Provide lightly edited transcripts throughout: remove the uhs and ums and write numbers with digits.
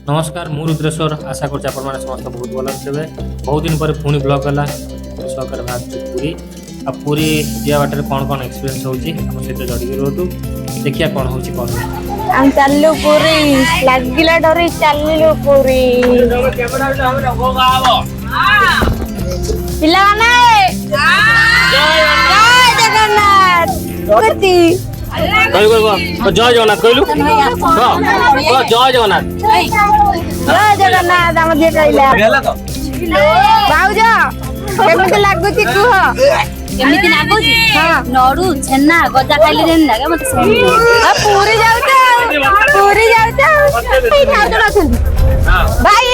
नमस्कार मु रुद्रेश्वर आशा कर समस्त बहुत भल थे। बहुत दिन पर पुणी ब्लॉग गला सहकार बाहर पूरी आ पूरी जा बाटर कौन कौन एक्सपीरियंस होची हम सहित जड़ी रोतु देखिया कौन होची कौन हम चललु पूरी लागिला डरे चललु पूरी पिला माने जय जगन्नाथ गति कह जय जगन्नाथ कहलु जय जगन्नाथ जय जगन्नाथ हम जे कहला बाउजा केमिति लागुची कुह केमिति लागुची हां नडू छेना गजा खाइले जेन लागे मते सेम पूरी जाउता ई खातो नथुन भाई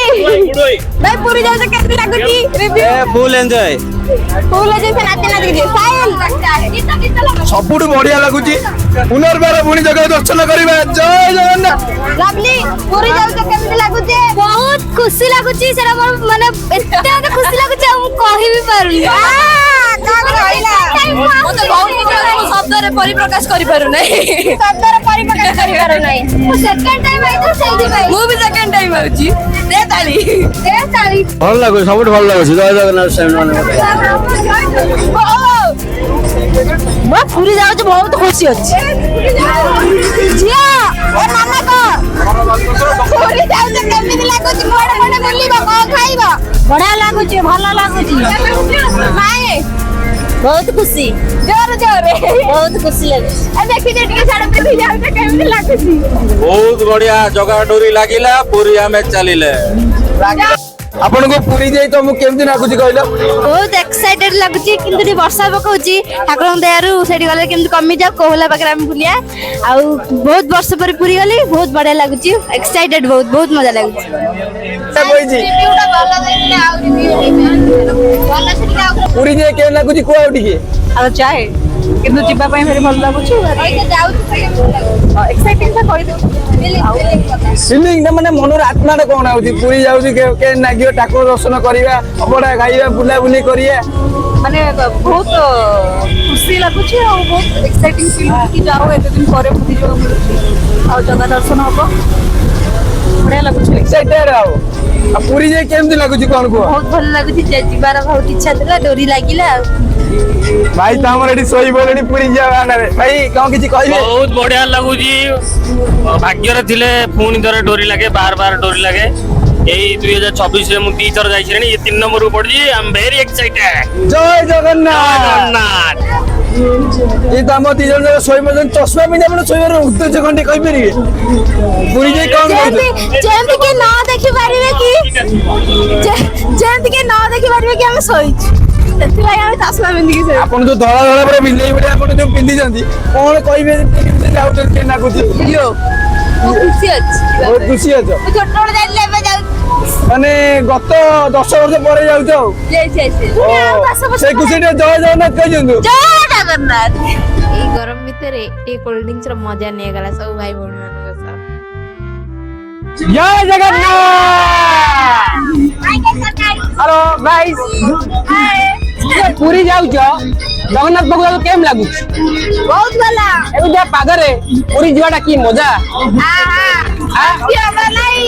पूरी जाउता केमिति लागुची रिव्यू फुल एंजॉय फुल जे से नाचे नाचे जे साइल सबुठ बढ़िया लगुची पुनर्बार पुणी जगह दर्शन करिबा जय जगन्नाथ लवली पूरी जाउता केमिति लागुची बहुत खुशी लागुची सेरा माने एते खुशी लागुची हम कहि भी पारुनी शब्द रे परिप्रकाश करि पारु नै शब्द रे परिप्रकाश करि पारु नै मु सेकंड टाइम आई तो सेही भाई मु भी सेकंड टाइम आउची दे ताली भल लागु सबुठ भल लागु जय जगन्नाथ सेम मैं पूरी जाऊ तो बहुत खुशी अछि जिया ए मामा को पूरी जाऊ तो केमिति लागुची मोडे मोडे बोलीबा को खाइबा बड़ा लागुची भलो लागुची माए बहुत खुशी जोर बहुत खुशी लागुची ए देखि जे टिके साडे पे जाऊ तो केमिति लागुची बहुत बढ़िया जगह डोरी लागिला पूरी हमें चलिले आपन को पूरी जाई तो मु केमति नाकुची कहलो बहुत एक्साइटेड लागुची किंतु वर्षा पकाउची ठाकुर दयारु सेठी गले किंतु कमी जा कोहला पाकर हम बुलिया आ बहुत वर्ष पर पूरी गली बहुत बढ़िया लागुची एक्साइटेड बहुत मजा लागुची कोई जी रिव्यूटा भलो देले आ रिव्यू भलो सेठी पूरी जे के नाकुची को आउटी के आ चाहे किंतु जिबा पई फेर भल लागुची ओइ जाऊ तो एक्साइटिंग से कहि दो फीलिंग ना माने मनर आत्मा रे कोन आउची पूरी जाउची के नागियो ठाकुर दर्शन करिया अबडा खाइबा बुला बुली करिया माने बहुत खुशी लागुची और बहुत एक्साइटिंग फील कि जाओ एते दिन ପରେ पुरी जो मिलुची और जगह दर्शन हबो बढ़िया लागुची एक्साइटेड आओ आ पूरी जे केमति लागुची कोन को बहुत भल लागुची जिबार बहुत इच्छा थला डोरी लागिला भाई त हमर एडी सोई बोलनी पूरी जावा ना रे भाई कौन किछि कहबे बहुत बढ़िया लगुची भाग्य रे थिले पुणी दरे डोरी लागे बार बार डोरी लागे यही 2024 रे मु 3 थर जाई छेनी ये 3 नंबर ऊपर जी आई एम वेरी एक्साइटेड जय जगन्नाथ जगन्नाथ ये त हम 3 जन सोई मजन चश्मा बिना अपन सोईर उद्देश्य खंडे कहि परिबे पूरी जे कोन जेंति के ना देखि पारिबे कि जेंति के ना देखि पारिबे कि हम सोईछ सेति लाई हम चश्मा बिंदी के अपन जो धड़ा धड़ा पर बिल्ले बडे अपन जो पिंदी जंती कोन कहिबे केमति जाउत के ना कुछ यो खुशी अछि बहुत खुशी अछ छोट छोट जाई लेबे जाऊ माने गत 10 वर्ष परे जाउत से खुशी जय जगन्नाथ कहि जंतु जय जगन्नाथ এই গরম ভিতরে এই কোল্ড ড্রিঙ্কস র মজা নিয়ে গলা সব ভাই বোন মানক সাথে जय जगन्नाथ हेलो गाइस पूरी जाउछ जगन्नाथ बाबू केम लागु बहुत भला एबे जा पागरे पूरी जीवाटा की मजा हां नहीं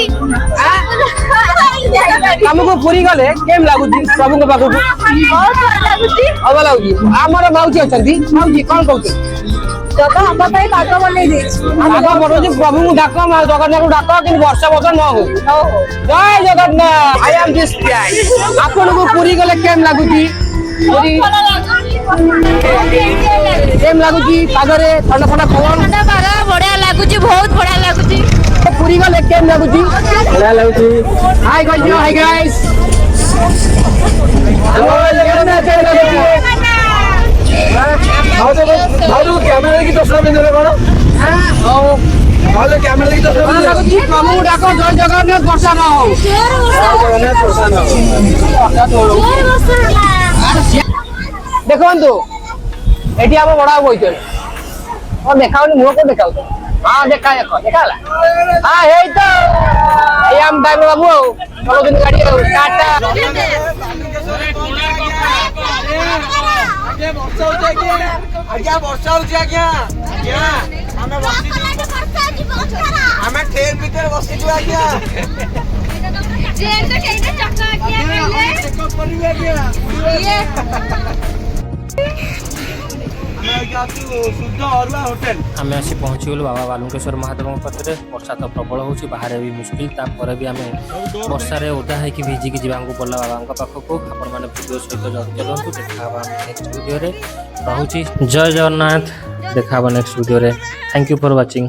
हमको पूरी गले केम लागु प्रभु को पाखु बहुत भला लागुची अब लागु हमर माउची अछंती माउची कोन कहू जगह हम भाई बाग बनै दै आगा बड़ो जी प्रभु को डाको मा जगन्नाथ को डाको कि वर्षा वर्ष न हो जय Jagannath I am this guy आपन को पूरी गले केम लागु पूरी केम लागु पागरे ठंडा ठंडा पवन ठंडा बागा बढ़िया लागुची बहुत बढ़िया लागुची पूरी गले केम लागु बढ़िया लागु हाय गाइस हाय गाइस जय जगन्नाथ जय जगन्नाथ भाऊ कैमरा की तस्वीर में देले कोन हां भाऊ कैमरा की तस्वीर में लागु प्रभु डाको जय जगन्नाथ वर्षा न हो जगन्नाथ वर्षा न हो देखंतु एटी हम बडा होइतल और देखाउनी मुह को देखाउ हां देखाला हां हेई तो ए हम ड्राइवर बाबू चलो दिन गाड़ी टाटा ଆଜ୍ଞା ବର୍ଷା ହଉଛି ଆଜ୍ଞା ଆଜ୍ଞା ଆମେ ବସିଛୁ ଆମେ ଟ୍ରେନ ଭିତରେ ବସିଛୁ ଆଜ୍ଞା କରିବୁ ଆଜ୍ଞା शुद्ध अरुआ होटेल आम आसी पहुँचीगलु बाबा बालुकेश्वर महादेव पाखे वर्षा तो प्रबल हो बाहर भी मुस्किल तापर भी आम वर्षार ओदा होगी भिजिकी जावाक पड़ा बाबा पाखक आपण मैंने भिडियो सहित जड़ित रुहतु देखा नेक्स्ट वीडियो रोचे जय जगन्नाथ देखा next video thank you for watching.